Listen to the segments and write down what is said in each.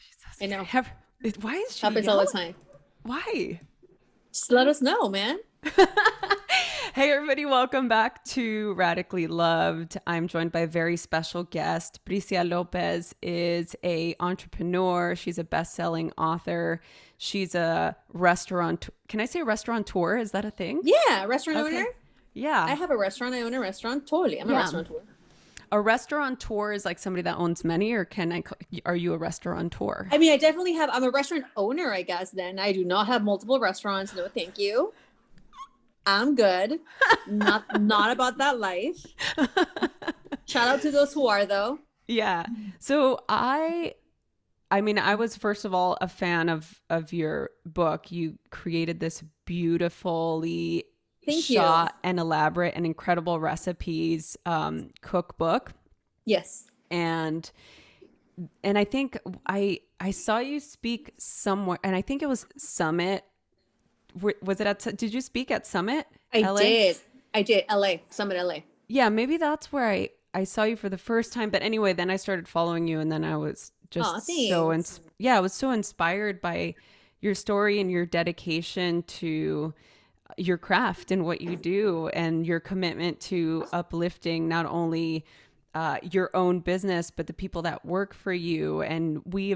she's so I scary. know. Why is she Happens all the yelling? time. Why? Just let us know, man. Hey everybody, welcome back to Radically Loved. I'm joined by a very special guest. Bricia Lopez is a entrepreneur. She's a best-selling author. She's a restaurant. Can I say restaurateur? Is that a thing? Yeah, restaurant owner. Okay. Yeah. I have a restaurant. I own a restaurant. Totally. I'm a Yeah. restaurateur. A restaurateur is like somebody that owns many, or are you a restaurateur? I mean, I definitely have, I'm a restaurant owner, I guess, then. I do not have multiple restaurants. No, thank you. I'm good. Not about that life. Shout out to those who are, though. Yeah. So I mean, I was first of all a fan of your book. You created this beautifully Thank you. shot and elaborate and incredible recipes cookbook, Yes. and I think I saw you speak somewhere, and I think it was Summit. Was it at? Did you speak at Summit, I LA? did. I did. LA. Summit LA. Yeah, maybe that's where I saw you for the first time. But anyway, then I started following you, and then I was Oh, just thanks. yeah, I was so inspired by your story and your dedication to your craft and what you do, and your commitment to uplifting not only your own business but the people that work for you. And we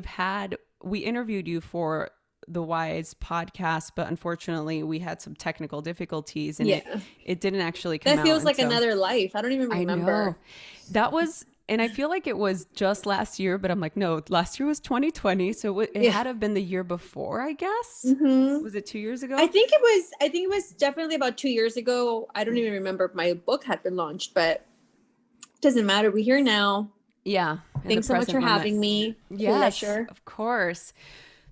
interviewed you for the Wise podcast, but unfortunately we had some technical difficulties and Yeah. it didn't actually come That out feels like until another life. I don't even I remember. know. That was, and I feel like it was just last year, but I'm like, no, last year was 2020. So it Yeah. had to have been the year before, I guess. hmm Was it 2 years I ago? think it was I think it was definitely about 2 years ago. I don't even remember if my book had been launched, but it doesn't matter. We're here now. Yeah, in the Thanks so much present for moment. having me. Yes, Pleasure. of course.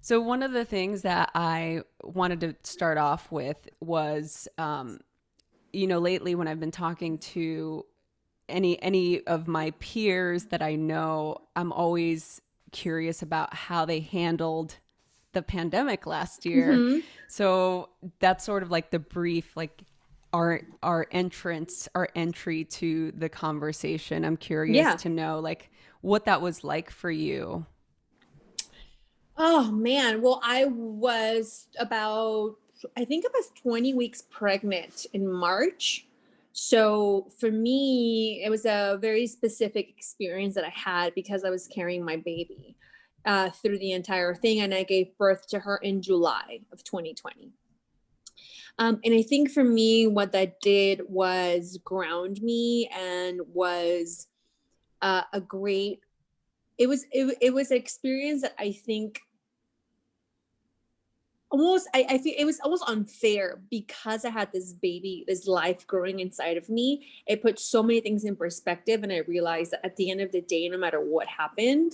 So one of the things that I wanted to start off with was, lately when I've been talking to any of my peers that I know, I'm always curious about how they handled the pandemic last year. hmm So that's sort of like the brief, like our entry to the conversation. I'm curious Yeah. to know like what that was like for you. Oh man. Well, I was about I think I was 20 weeks pregnant in March. So for me, it was a very specific experience that I had because I was carrying my baby through the entire thing. And I gave birth to her in July of 2020. And I think for me, what that did was ground me and was a great, it was an experience that I think I think it was almost unfair because I had this baby, this life growing inside of me. It put so many things in perspective. And I realized that at the end of the day, no matter what happened,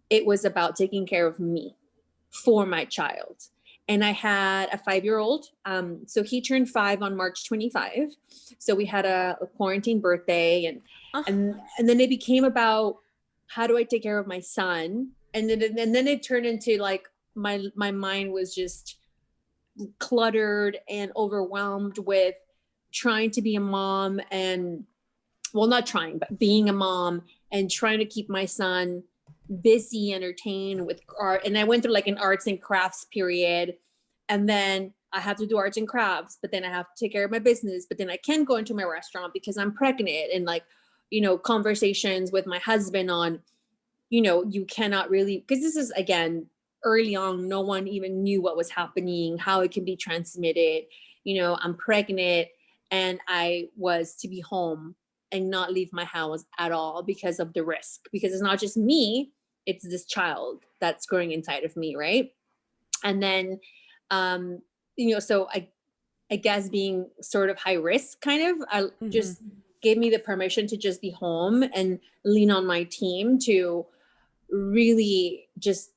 it was about taking care of me for my child. And I had a 5 year old. So he turned 5 on March 25. So we had a quarantine birthday Uh, and then it became about how do I take care of my son? And then it turned into like my mind was just cluttered and overwhelmed with trying to be a mom and well not trying but being a mom and trying to keep my son busy entertained with art. And I went through like an arts and crafts period, and then I have to do arts and crafts, but then I have to take care of my business, but then I can't go into my restaurant because I'm pregnant. And like, conversations with my husband on, you cannot really, because this is again early on, no one even knew what was happening, how it can be transmitted. I'm pregnant and I was to be home and not leave my house at all because of the risk, because it's not just me, it's this child that's growing inside of me, right? And then um so I guess being sort of high risk kind of, I mhm. just gave me the permission to just be home and lean on my team to really just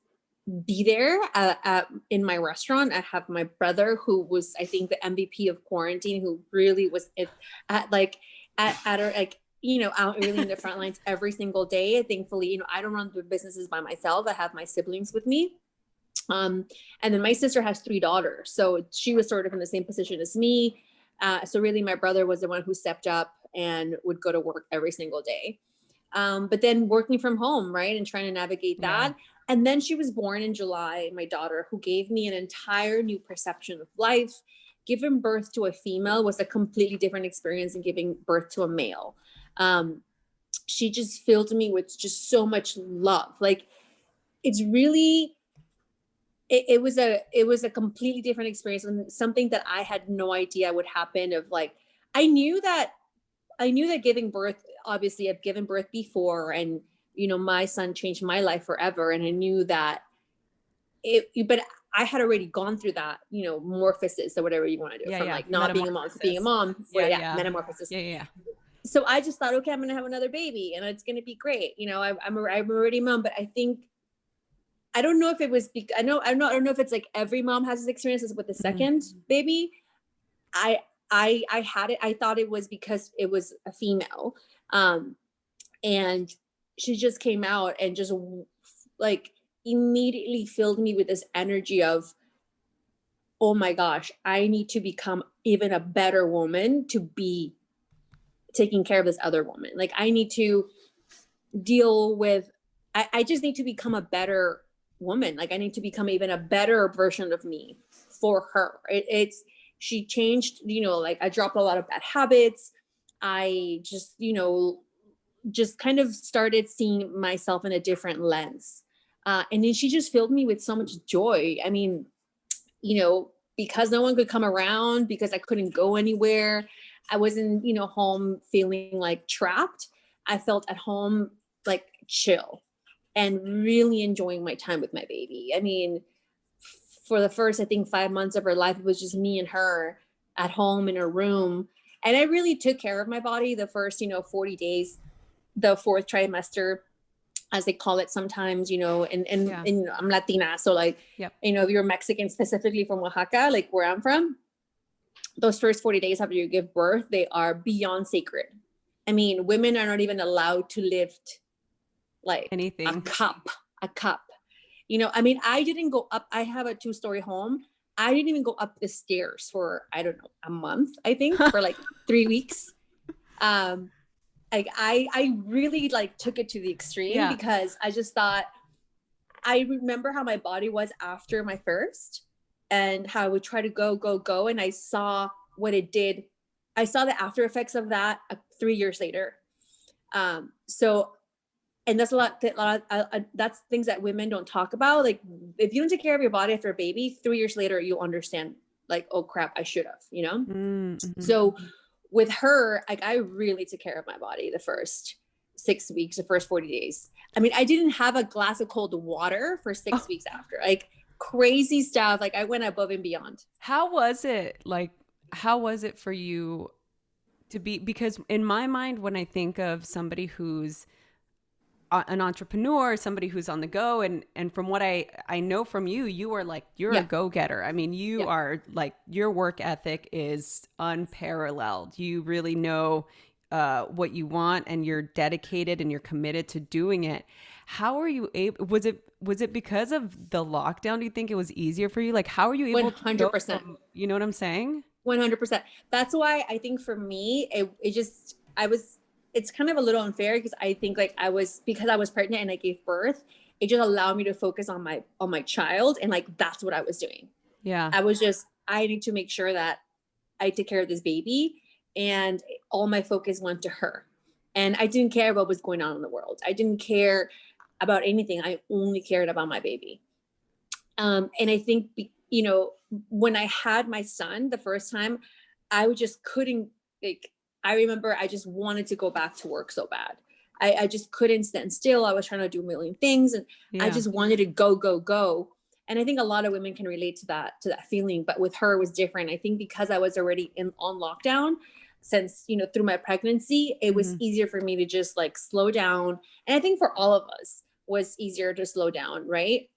be there in my restaurant. I have my brother who was, I think, the MVP of quarantine, who really was at like at our like out really in the front lines every single day. Thankfully, I don't run the businesses by myself. I have my siblings with me. And then my sister has 3 daughters, so she was sort of in the same position as me. So really, my brother was the one who stepped up and would go to work every single day. But then working from home, right, and trying to navigate Yeah. that. And then she was born in July, my daughter, who gave me an entire new perception of life. Giving birth to a female was a completely different experience than giving birth to a male. She just filled me with just so much love. Like, it's really, it was a completely different experience, and something that I had no idea would happen. Of like, I knew that giving birth, obviously I've given birth before, and my son changed my life forever, and I knew that but I had already gone through that, morphosis or whatever you want to do, Yeah, from yeah. like not being a mom to being a Metamorphosis. mom. Yeah, Yeah, yeah. metamorphosis. Yeah, yeah. So I just thought, okay, I'm gonna have another baby and it's gonna be great. I'm already a mom, but I think, I don't know if it was I don't know if it's like every mom has this experience with the Mhm. second baby. I I had it. I thought it was because it was a female, um, and she just came out and just like immediately filled me with this energy of, oh my gosh, I need to become even a better woman to be taking care of this other woman. Like, I need to deal with, I just need to become a better woman. Like, I need to become even a better version of me for her. She changed, like, I dropped a lot of bad habits. I just, just kind of started seeing myself in a different lens. And then she just filled me with so much joy. I mean, because no one could come around, because I couldn't go anywhere. I wasn't, home feeling like trapped. I felt at home, like, chill and really enjoying my time with my baby. I mean, for the first, I think, 5 months of her life, it was just me and her at home in her room. And I really took care of my body the first, 40 days, the fourth trimester, as they call it sometimes, Yeah. and I'm Latina. So, like, Yep. if you're Mexican, specifically from Oaxaca, like where I'm from, those first 40 days after you give birth, they are beyond sacred. I mean, women are not even allowed to lift like a Anything. cup, a cup. I mean, I didn't go up. I have a 2-story home. I didn't even go up the stairs for, I don't know, a month, I think, for like 3 weeks. Um, like, I really like took it to the extreme, Yeah. because I just thought, I remember how my body was after my first, and how I would try to go, and I saw what it did. I saw the after effects of that 3 years later. So, and that's that's things that women don't talk about. Like, if you don't take care of your body after a baby, 3 years later, you'll understand, like, oh crap, I should have. Mm-hmm. So with her, like, I really took care of my body the first 6 weeks, the first 40 days. I mean, I didn't have a glass of cold water for six Oh, weeks after. Like, crazy stuff. Like, I went above and beyond. how was it? Like, how was it for you to be? Because in my mind, when I think of somebody who's an entrepreneur, somebody who's on the go, and from what I know from you, you are like, you're a Yeah. go-getter. I mean, you Yeah. are like, your work ethic is unparalleled. You really know what you want, and you're dedicated and you're committed to doing it. How are you able, was it because of the lockdown? Do you think it was easier for you? Like, how are you able to go 100%. from, you know what I'm saying? 100%. That's why I think for me, it just, it's kind of a little unfair, because I think, like, because I was pregnant and I gave birth, it just allowed me to focus on my child. And, like, that's what I was doing. Yeah. I need to make sure that I take care of this baby, and all my focus went to her. And I didn't care what was going on in the world. I didn't care about anything. I only cared about my baby. And I think, when I had my son the first time, I just couldn't, like, I remember I just wanted to go back to work so bad. I just couldn't stand still. I was trying to do a million things, and I Yeah. just wanted to go, go, go. And I think a lot of women can relate to that feeling. But with her, it was different. I think because I was already on lockdown since, through my pregnancy, it was Hmm. easier for me to just, like, slow down. And I think for all of us was easier to slow down, right?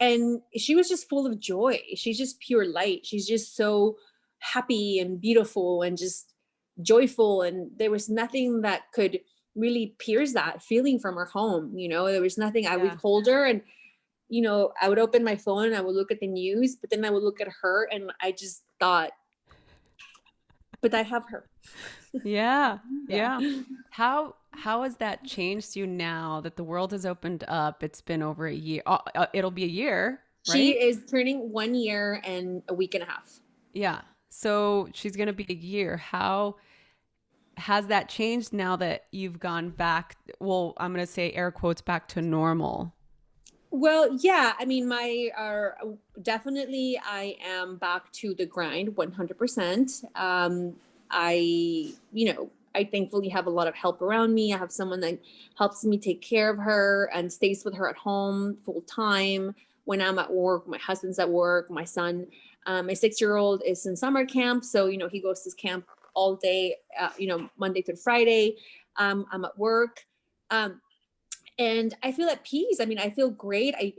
And she was just full of joy. She's just pure light. She's just so happy and beautiful and just joyful. And there was nothing that could really pierce that feeling from her home. There was nothing. I would Yeah. hold her, and I would open my phone and I would look at the news, but then I would look at her and I just thought, but I have her. Yeah. Yeah. Yeah. How how has that changed you now that the world has opened up? It's been over a year. It'll be a year, She right? is turning 1 year and a week and a half. Yeah. So she's going to be a year. How has that changed now that you've gone back? Well, I'm going to say air quotes back to normal. Well, yeah, I mean, definitely I am back to the grind 100%. I thankfully have a lot of help around me. I have someone that helps me take care of her and stays with her at home full time when I'm at work. My husband's at work. My son, my 6 year old is in summer camp. So, he goes to camp all day, Monday through Friday. I'm at work. Um, and I feel at peace. I mean, I feel great. I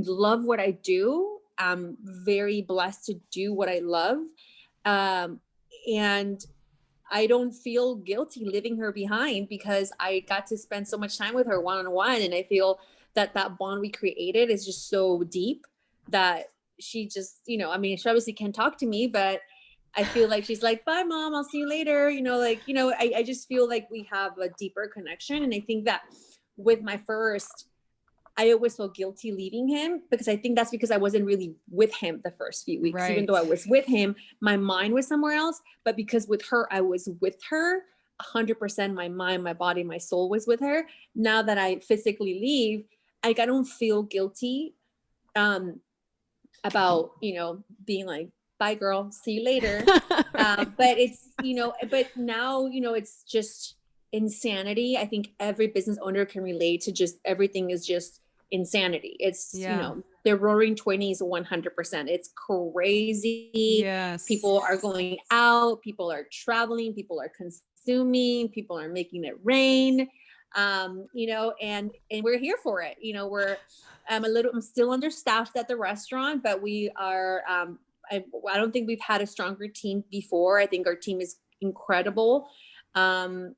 love what I do. I'm very blessed to do what I love. Um, and I don't feel guilty leaving her behind because I got to spend so much time with her one on one. And I feel that bond we created is just so deep that she just, she obviously can't talk to me, but I feel like she's like, bye, mom, I'll see you later. I just feel like we have a deeper connection. And I think that with my first, I always felt guilty leaving him because I think that's because I wasn't really with him the first few weeks. Even Right. though I was with him, my mind was somewhere else. But because with her, I was with her 100%. My mind, my body, my soul was with her. Now that I physically leave, I don't feel guilty um, about, being like, bye, girl, see you later. But but now, it's just insanity. I think every business owner can relate to just everything is just insanity. It's, Yeah. they're roaring 20s 100%. It's crazy. Yes. People are going out, people are traveling, people are consuming, people are making it rain. And we're here for it. I'm still understaffed at the restaurant, but we are I don't think we've had a stronger team before. I think our team is incredible. Um,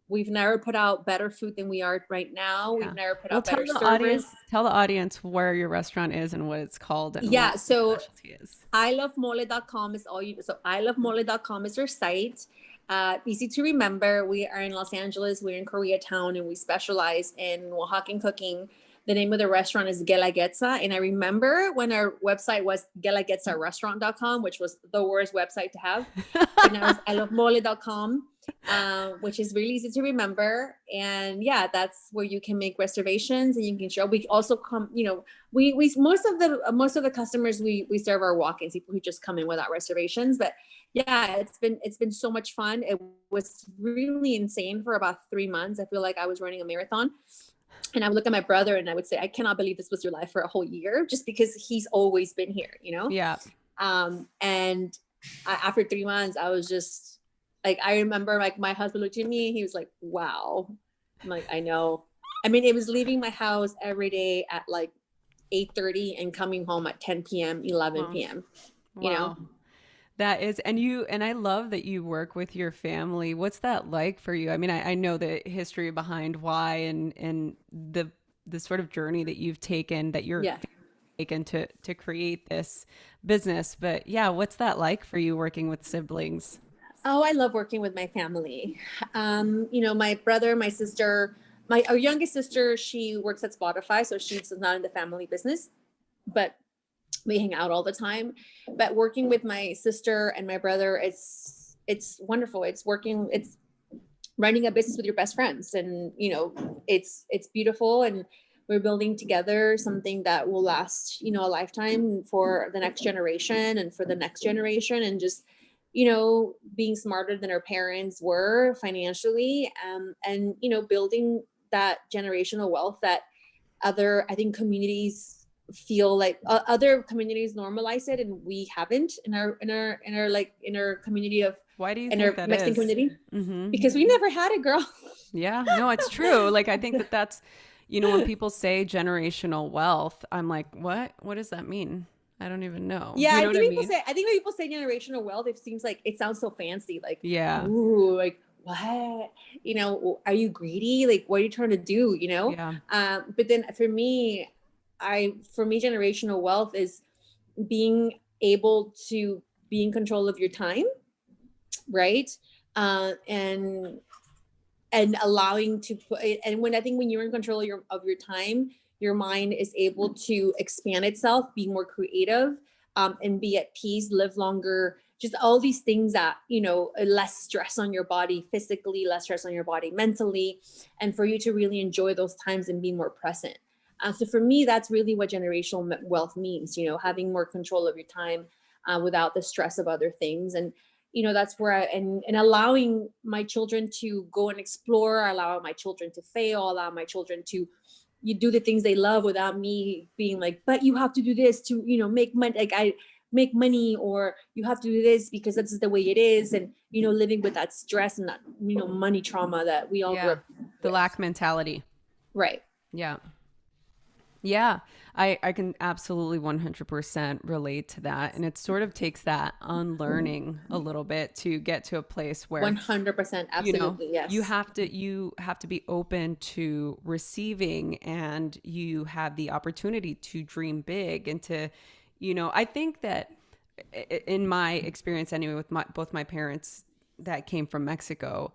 we've never put out better food than we are right now. Yeah. We've never put Well, out better service. tell the audience where your restaurant is and what it's called and what Yeah. the So specialty is. ilovemole.com is all you. So ilovemole.com is our site. Easy to remember. We are in Los Angeles. We're in Koreatown, and we specialize in Oaxacan cooking. The name of the restaurant is Guelaguetza. And I remember when our website was guelaguetzarestaurant.com, which was the worst website to have. But now it's ilovemole.com, which is really easy to remember. And yeah, that's where you can make reservations and you can show. We also come, we most of the customers we serve are walk-ins, people who just come in without reservations. But yeah, it's been so much fun. It was really insane for about 3 months. I feel like I was running a marathon. And I would look at my brother and I would say, I cannot believe this was your life for a whole year, just because he's always been here. Yeah. And after 3 months, I was just like, I remember like my husband looked at me, he was like, wow. I'm like, I know. I mean, it was leaving my house every day at like 8:30 and coming home at 10 p.m., 11 Wow. p.m., you know? Wow. That is, and I love that you work with your family. What's that like for you? I mean, I know the history behind why and the sort of journey that you've taken, that you're Yeah. taken to create this business. But yeah, what's that like for you working with siblings? Oh, I love working with my family. My brother, my sister, our youngest sister, she works at Spotify, so she's not in the family business, but we hang out all the time. But working with my sister and my brother, it's wonderful. It's running a business with your best friends, and it's beautiful, and we're building together something that will last a lifetime for the next generation and for the next generation, and just being smarter than our parents were financially, and building that generational wealth that other, I think, communities feel like other communities normalize it, and we haven't in our community of Why do you in think our that Mexican is? community, Mm-hmm. because we never had it, girl. Yeah, no, it's true. Like, I think that that's, when people say generational wealth, I'm like, what? What does that mean? I don't even know. Yeah, You know what I mean? I think when people say generational wealth, it seems like it sounds so fancy, like, Yeah. ooh, like what? Are you greedy? Like, what are you trying to do? Yeah. But then for me, generational wealth is being able to be in control of your time, right? And and allowing to put it, and when I think when you're in control of your time, your mind is able to expand itself, be more creative, and be at peace, live longer, just all these things that, less stress on your body physically, less stress on your body mentally, and for you to really enjoy those times and be more present. So for me, that's really what generational wealth means, having more control of your time, without the stress of other things. And that's where and allowing my children to go and explore, allow my children to fail, allow my children to you do the things they love without me being like, but you have to do this to make money, like I make money, or you have to do this because that's the way it is. And living with that stress and that money trauma that we all grew Yeah. up The with. lack mentality. Right. Yeah. Yeah, I can absolutely 100% relate to that. And it sort of takes that unlearning a little bit to get to a place where, 100%. you know, Absolutely. Yes. you have to be open to receiving, and you have the opportunity to dream big and to, I think that in my experience anyway, with both my parents that came from Mexico,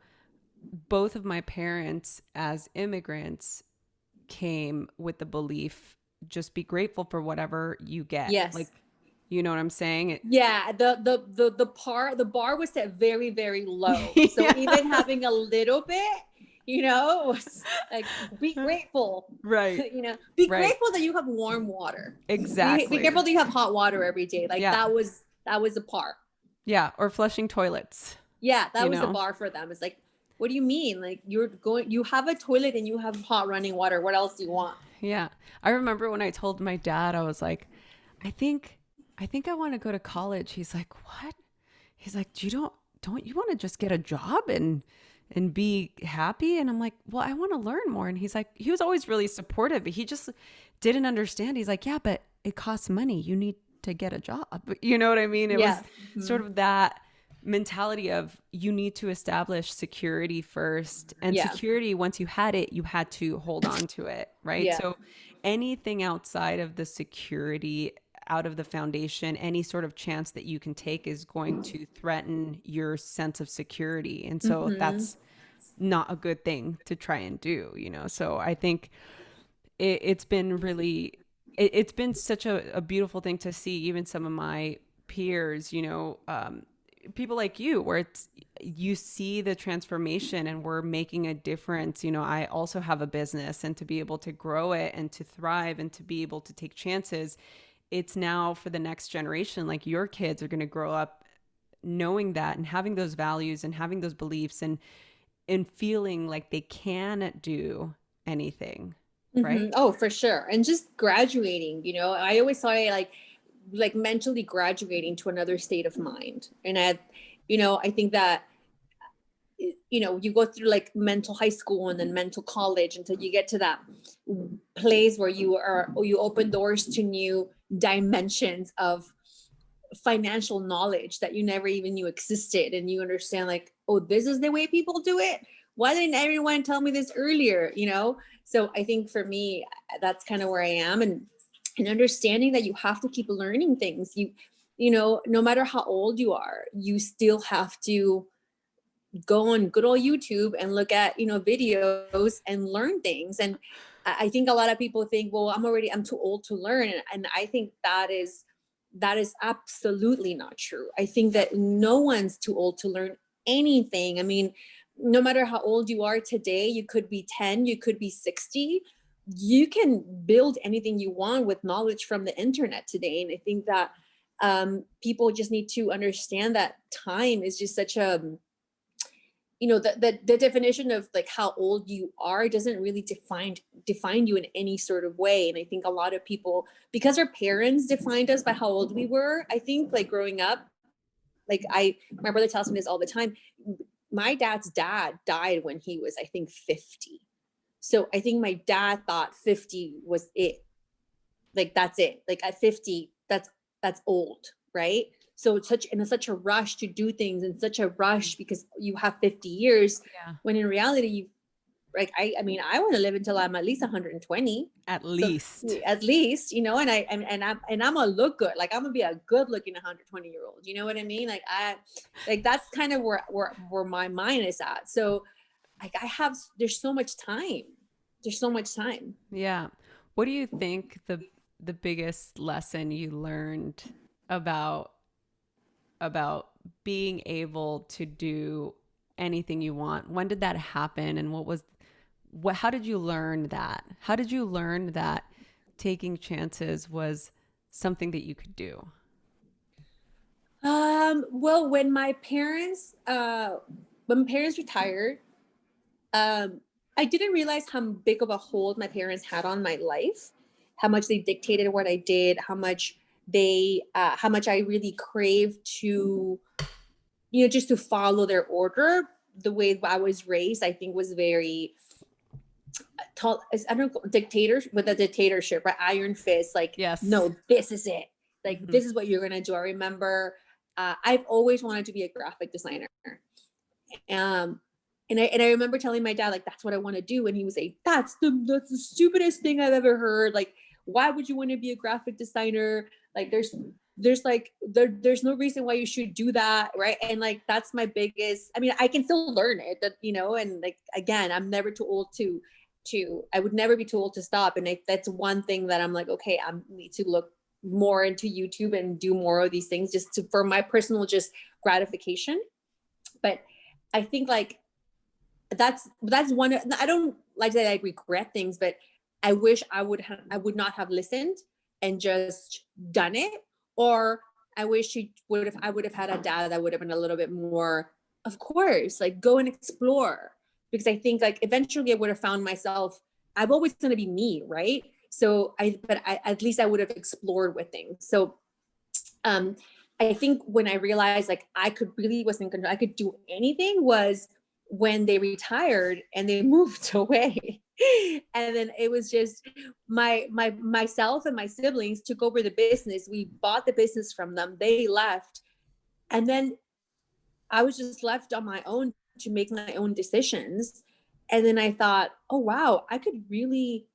both of my parents as immigrants came with the belief, just be grateful for whatever you get. Like, Yes. you know what I'm saying? Yeah, the bar was set very, very low. So Yeah. even having a little bit, was like, be grateful. Right. Be Right. grateful that you have warm water. Be Exactly. grateful that you have hot water every day. Like Yeah. that was the par. Yeah. Or flushing toilets, Yeah, that you was the know? bar for them. It's like, what do you mean? Like you have a toilet and you have hot running water. What else do you want? Yeah. I remember when I told my dad, I was like, I think, I think I want to go to college. He's like, what? He's like, don't you want to just get a job and be happy? And I'm like, well, I want to learn more. And he's like, he was always really supportive, but he just didn't understand. He's like, yeah, but it costs money. You need to get a job. You know what I mean? It was Yeah. sort Mhm. of that mentality of, you need to establish security first, and Yeah. security, once you had it, you had to hold on to it, right? Yeah. So anything outside of the security, out of the foundation, any sort of chance that you can take is going to threaten your sense of security. And so Hmm. that's not a good thing to try and do, you know? So I think it's been really, it's been such a beautiful thing to see, even some of my peers, people like you, where it's, you see the transformation and we're making a difference. I also have a business, and to be able to grow it and to thrive and to be able to take chances, it's now for the next generation. Like, your kids are going to grow up knowing that and having those values and having those beliefs, and feeling like they can do anything, Hmm. right? Oh, for sure. And just graduating, I always saw it like mentally graduating to another state of mind. And I think that, you go through like mental high school and then mental college until you get to that place where you open doors to new dimensions of financial knowledge that you never even knew existed. And you understand, like, oh, this is the way people do it. Why didn't everyone tell me this earlier? So I think for me, that's kind of where I am. And understanding that you have to keep learning things. No matter how old you are, you still have to go on good old YouTube and look at videos and learn things. And I think a lot of people think, well, I'm too old to learn. And I think that is absolutely not true. I think that no one's too old to learn anything. I mean, no matter how old you are today, you could be 10, you could be 60. You can build anything you want with knowledge from the internet today. And I think that people just need to understand that time is just such a the definition of like how old you are doesn't really define you in any sort of way. And I think a lot of people, because our parents defined us by how old we were, I think, like, growing up, like, my brother tells me this all the time. My dad's dad died when he was, I think, 50. So I think my dad thought 50 was it. Like, that's it. Like, at 50, that's old, right? So it's such a rush to do things, and such a rush because you have 50 years, Yeah. when in reality, you like, I mean, I want to live until I'm at least 120. At So least. at least, and I'm gonna look good. Like, I'm gonna be a good looking 120-year-old. You know what I mean? Like, that's kind of where my mind is at. So like there's so much time. There's so much time. Yeah. What do you think the biggest lesson you learned about about being able to do anything you want? When did that happen, and how did you learn that? How did you learn that taking chances was something that you could do? Well, when my parents retired, um, I didn't realize how big of a hold my parents had on my life, how much they dictated what I did, how much I really craved to, just to follow their order. The way I was raised, I think, was very tall. I don't know, dictators with a dictatorship, right? Iron fist, like, Yes. no, this is it. Like, Mm-hmm. this is what you're gonna do. I remember, I've always wanted to be a graphic designer. Um, and I remember telling my dad, like, that's what I want to do. And he was like, that's the stupidest thing I've ever heard. Like, why would you want to be a graphic designer? Like, there's no reason why you should do that. Right. And like, that's my biggest, I mean, I can still learn it, and like, again, I'm never too old I would never be too old to stop. And that's one thing that I'm like, okay, I need to look more into YouTube and do more of these things for my personal just gratification. But I think like that's one. I don't like that I regret things, but I wish I would not have listened and just done it. Or I wish I would have had a dad that would have been a little bit more, of course, like, go and explore. Because I think like eventually I would have found myself, I'm always going to be me, right? So at least I would have explored with things. So um I think when I realized like I could really wasn't control, I could do anything, was when they retired and they moved away. And then it was just myself and my siblings took over the business. We bought the business from them. They left. And then I was just left on my own to make my own decisions. And then I thought, oh wow, I could really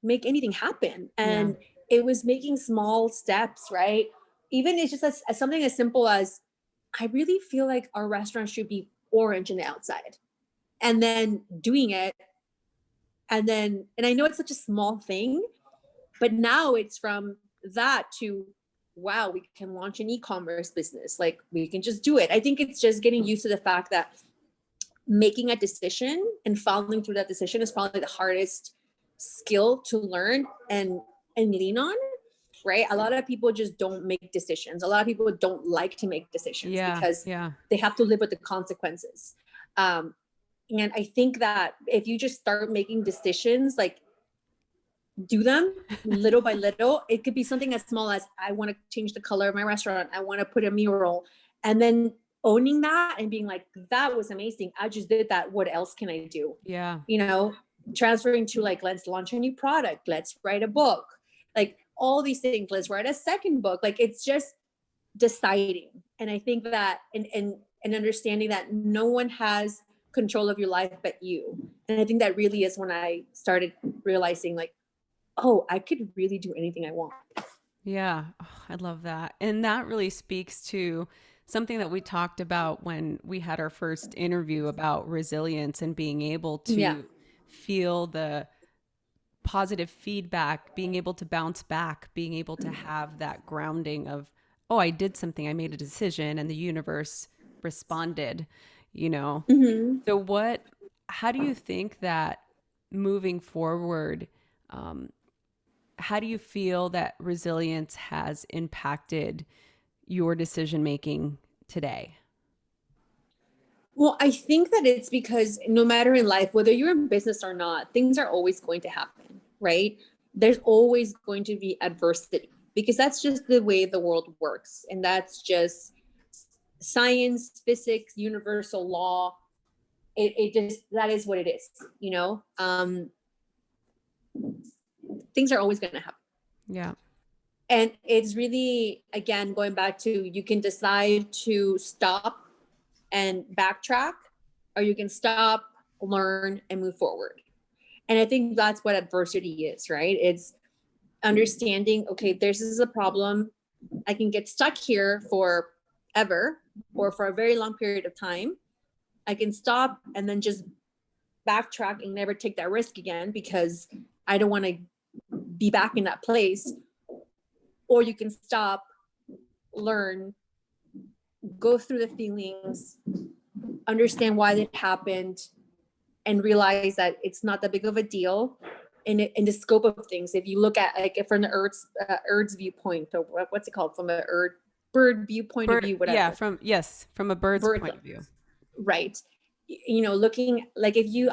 make anything happen. Yeah. And it was making small steps, right? Even it's just as something as simple as, I really feel like our restaurant should be orange in the outside. And then doing it. And I know it's such a small thing, but now it's from that to, wow, we can launch an e-commerce business. Like, we can just do it. I think it's just getting used to the fact that making a decision and following through that decision is probably the hardest skill to learn and lean on. Right? A lot of people just don't make decisions. A lot of people don't like to make decisions Yeah. because Yeah. they have to live with the consequences. And I think that if you just start making decisions, like, do them little by little. It could be something as small as, I want to change the color of my restaurant. I want to put a mural. And then owning that and being like, that was amazing. I just did that. What else can I do? Yeah. Transferring to like, let's launch a new product. Let's write a book. Like, all these things. Let's write a second book. Like, it's just deciding. And I think that, and understanding that no one has control of your life but you. And I think that really is when I started realizing, like, oh, I could really do anything I want. Yeah, oh, I love that. And that really speaks to something that we talked about when we had our first interview about resilience and being able Yeah. to feel the positive feedback, being able to bounce back, being able to have that grounding of, oh, I did something, I made a decision, and the universe responded, you know? Mm-hmm. So, how do you think that moving forward, um, how do you feel that resilience has impacted your decision making today? Well, I think that it's because no matter in life, whether you're in business or not, things are always going to happen, right? There's always going to be adversity because that's just the way the world works. And that's just science, physics, universal law. It just, that is what it is, things are always going to happen. Yeah. And it's really, again, going back to, you can decide to stop and backtrack, or you can stop, learn, and move forward. And I think that's what adversity is, right? It's understanding, okay, this is a problem. I can get stuck here for ever or for a very long period of time. I can stop and then just backtrack and never take that risk again because I don't want to be back in that place. Or you can stop, learn, go through the feelings, understand why that happened, and realize that it's not that big of a deal in the scope of things. If you look at like from the Earth's viewpoint, or what's it called, from a bird viewpoint of view, whatever. Yeah, from a bird's Birds, point of view. right? You know, looking like if you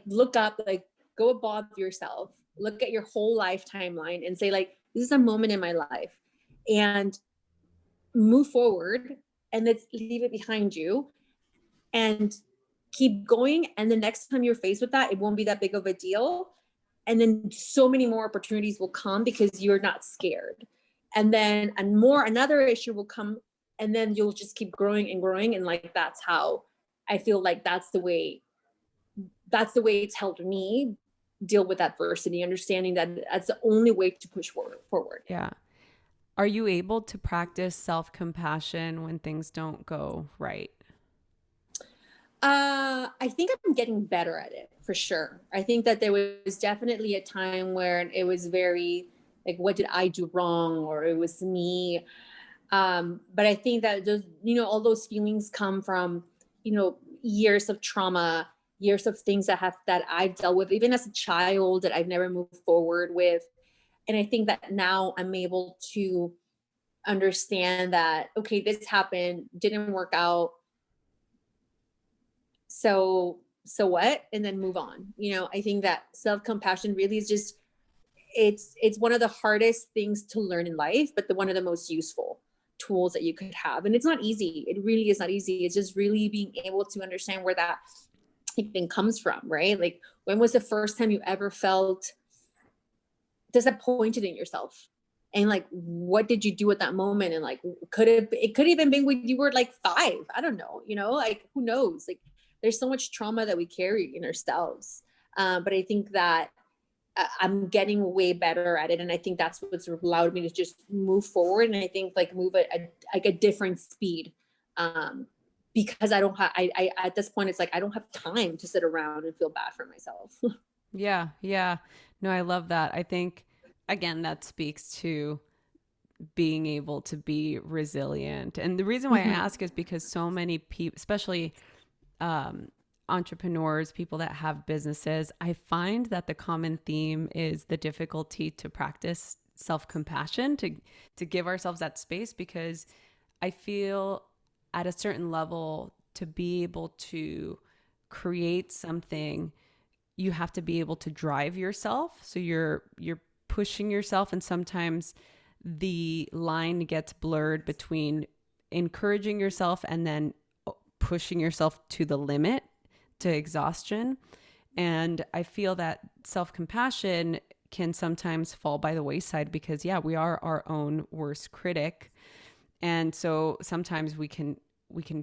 look up, like go above yourself, look at your whole life timeline, and say like, this is a moment in my life, and move forward, and let's leave it behind you, and keep going. And the next time you're faced with that, it won't be that big of a deal. And then so many more opportunities will come because you're not scared. And then another issue will come, and then you'll just keep growing and growing. And like, that's how I feel like that's the way it's helped me deal with adversity, understanding that that's the only way to push forward. Yeah. Are you able to practice self-compassion when things don't go right? I think I'm getting better at it for sure. I think that there was definitely a time where it was very like, what did I do wrong? Or it was me. But I think that those, all those feelings come from, years of trauma, years of things that I've dealt with, even as a child, that I've never moved forward with. And I think that now I'm able to understand that, okay, this happened, didn't work out. So what? And then move on. I think that self-compassion really is just, it's one of the hardest things to learn in life, but one of the most useful tools that you could have. And it's not easy. It really is not easy. It's just really being able to understand where that thing comes from, right? Like, when was the first time you ever felt disappointed in yourself? And like, what did you do at that moment? And like, it could even been when you were like 5. I don't know, like, who knows? Like, there's so much trauma that we carry in ourselves. But I think that I'm getting way better at it. And I think that's what's allowed me to just move forward. And I think like move at a different speed. Because I don't have, I at this point, it's like, I don't have time to sit around and feel bad for myself. Yeah, yeah. No, I love that. I think, again, that speaks to being able to be resilient. And the reason why I ask is because so many people, especially entrepreneurs, people that have businesses, I find that the common theme is the difficulty to practice self-compassion, to give ourselves that space, because I feel at a certain level, to be able to create something, you have to be able to drive yourself. So you're pushing yourself, and sometimes the line gets blurred between encouraging yourself and then pushing yourself to the limit, to exhaustion. And I feel that self-compassion can sometimes fall by the wayside because, yeah, we are our own worst critic. And so sometimes we can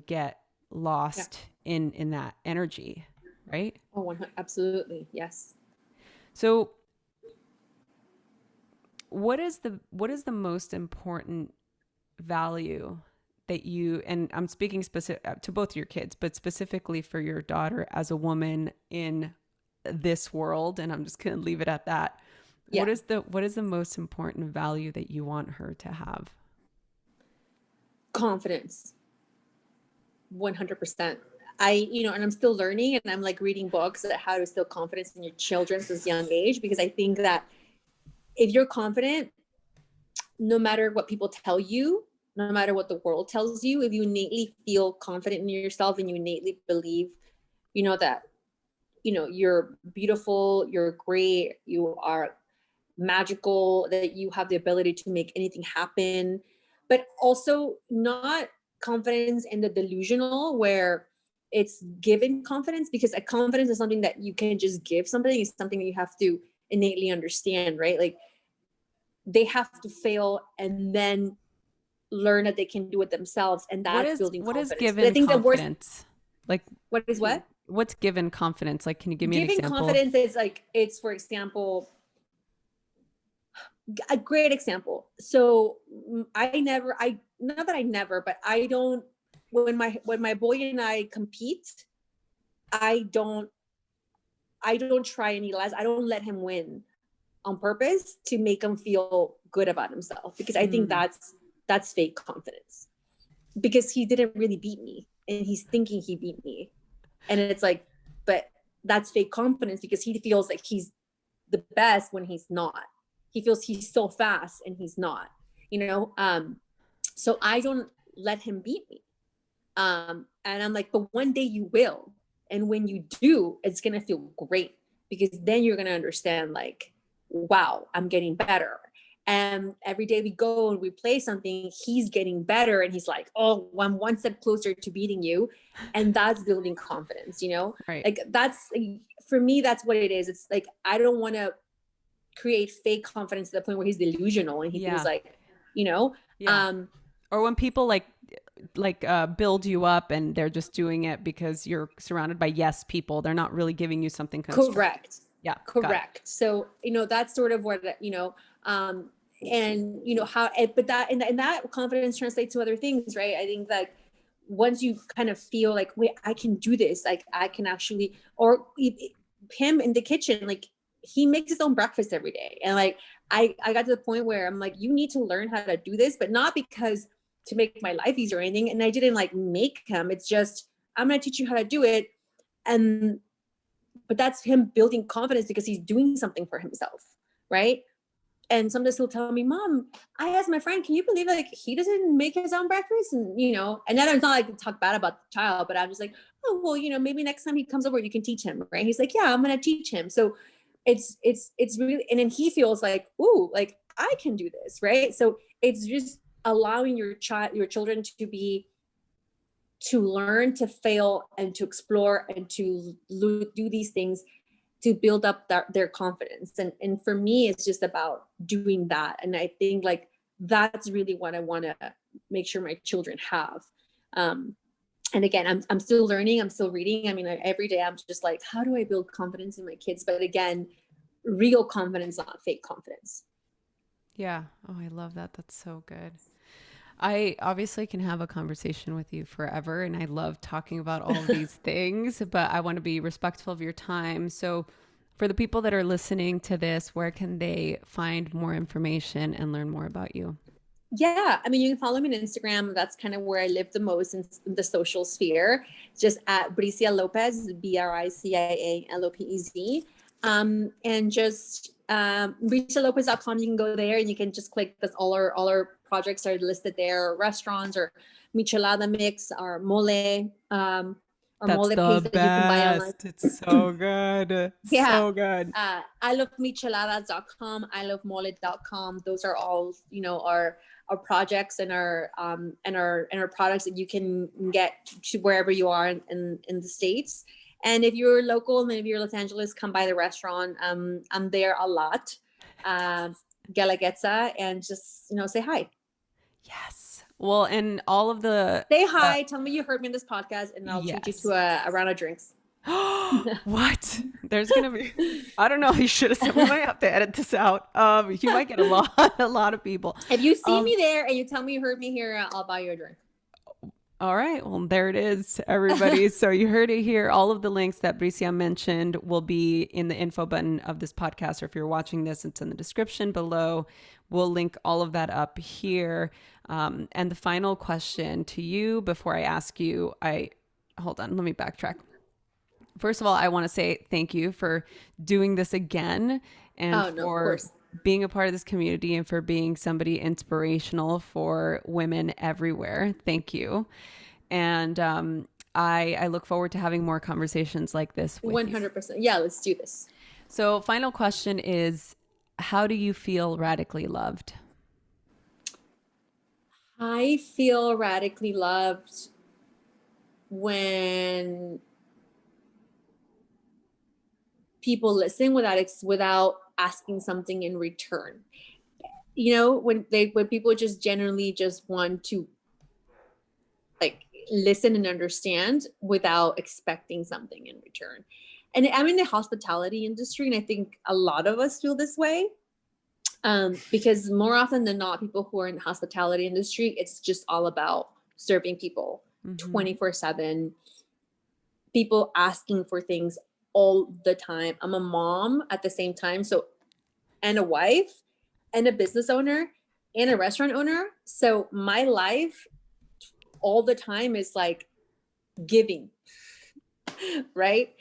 get lost in that energy, right? Oh, absolutely. Yes. So what is the most important value that you, and I'm speaking specific to both your kids, but specifically for your daughter as a woman in this world, and I'm just going to leave it at that. Yeah. What is the most important value that you want her to have? Confidence. 100%. And I'm still learning, and I'm like reading books on how to instill confidence in your children at this young age, because I think that if you're confident, no matter what people tell you, no matter what the world tells you, if you innately feel confident in yourself and you innately believe, that, you're beautiful, you're great, you are magical, that you have the ability to make anything happen, but also not confidence in the delusional where it's given confidence, because a confidence is something that you can just give somebody. It's something that you have to innately understand, right? Like, they have to fail and then learn that they can do it themselves, and that's building confidence. What is given I think confidence? Like, what is what? What's given confidence? Like, can you give me an example? Giving confidence is like, it's, for example, a great example. So not that I never, but I don't, when my boy and I compete, I don't I don't try any less. I don't let him win on purpose to make him feel good about himself, because I think that's fake confidence, because he didn't really beat me and he's thinking he beat me. And it's like, but that's fake confidence, because he feels like he's the best when he's not. He feels he's so fast and he's not, you know? So I don't let him beat me. And I'm like, but one day you will. And when you do, it's going to feel great, because then you're going to understand, like, wow, I'm getting better. And every day we go and we play something, he's getting better. And he's like, oh, I'm one step closer to beating you. And that's building confidence, you know? Right. Like, that's, for me, that's what it is. It's like, I don't want to create fake confidence to the point where he's delusional and he feels like, you know, or when people build you up and they're just doing it because you're surrounded by yes people. They're not really giving you something constructive. Correct. Yeah. Correct. So, you know, that's sort of what, you know, and you know, how, but that, and that confidence translates to other things, right? I think that once you kind of feel like, wait, I can do this, like I can actually, or him in the kitchen, like he makes his own breakfast every day. And like, I got to the point where I'm like, you need to learn how to do this, but not because to make my life easier or anything. And I didn't like make him, it's just, I'm going to teach you how to do it. And, but that's him building confidence because he's doing something for himself. Right. And sometimes he'll tell me, Mom, I asked my friend, can you believe like he doesn't make his own breakfast? And, you know, and then it's not like to talk bad about the child, but I'm just like, oh, well, you know, maybe next time he comes over, you can teach him. Right. He's like, yeah, I'm going to teach him. So it's really, and then he feels like, ooh, like I can do this. Right. So it's just allowing your children to learn, to fail, and to explore, and to do these things to build up their confidence. And for me, it's just about doing that. And I think like, that's really what I want to make sure my children have. And again, I'm still learning, I'm still reading. I mean, every day I'm just like, how do I build confidence in my kids? But again, real confidence, not fake confidence. Yeah. Oh, I love that. That's so good. I obviously can have a conversation with you forever, and I love talking about all of these things, but I want to be respectful of your time. So for the people that are listening to this, where can they find more information and learn more about you? Yeah, I mean, you can follow me on Instagram. That's kind of where I live the most in the social sphere. Just at Bricia Lopez, BRICIA LOPEZ. And just BriciaLopez.com. You can go there and you can just click this. All our projects are listed there. Restaurants or michelada mix or mole. Or That's mole the paste that you can buy online. best. It's so good. Yeah. So good. I love micheladas.com, I love mole.com. Those are all, you know, our projects and our products that you can get to wherever you are in the States. And if you're local and if you're Los Angeles, come by the restaurant. I'm there a lot. Galagetza, and just, you know, say hi. Yes. Well, and all of the Say hi. Tell me you heard me in this podcast, and I'll treat you yes. to a round of drinks. What? There's gonna be, I don't know. You should have said, we might have to edit this out. You might get a lot of people. If you see me there and you tell me you heard me here, I'll buy you a drink. All right. Well, there it is, everybody. So you heard it here. All of the links that Bricia mentioned will be in the info button of this podcast. Or if you're watching this, it's in the description below. We'll link all of that up here. And the final question to you before I ask you, hold on, let me backtrack. First of all, I want to say thank you for doing this again, and for being a part of this community, and for being somebody inspirational for women everywhere. Thank you. And I look forward to having more conversations like this with 100%. Yeah, let's do this. So final question is, how do you feel radically loved? I feel radically loved when people listen without asking something in return. You know, when people just generally just want to like listen and understand without expecting something in return. And I'm in the hospitality industry, and I think a lot of us feel this way. Because more often than not, people who are in the hospitality industry, it's just all about serving people 24/7, people asking for things all the time. I'm a mom at the same time. So, and a wife and a business owner and a restaurant owner. So my life all the time is like giving, right?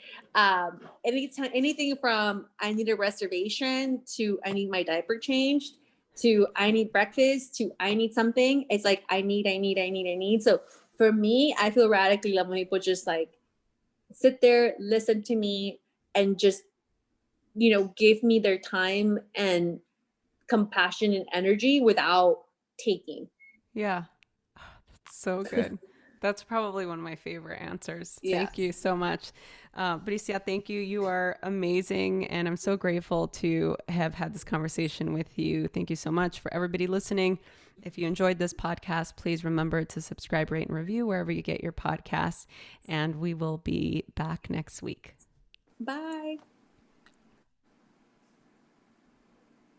Anytime, anything from I need a reservation to I need my diaper changed to I need breakfast to I need something. It's like I need. So for me, I feel radically love when people just like sit there, listen to me, and just, you know, give me their time and compassion and energy without taking. Yeah. That's so good. That's probably one of my favorite answers. Yeah. Thank you so much. Bricia, thank you. You are amazing. And I'm so grateful to have had this conversation with you. Thank you so much for everybody listening. If you enjoyed this podcast, please remember to subscribe, rate, and review wherever you get your podcasts. And we will be back next week. Bye.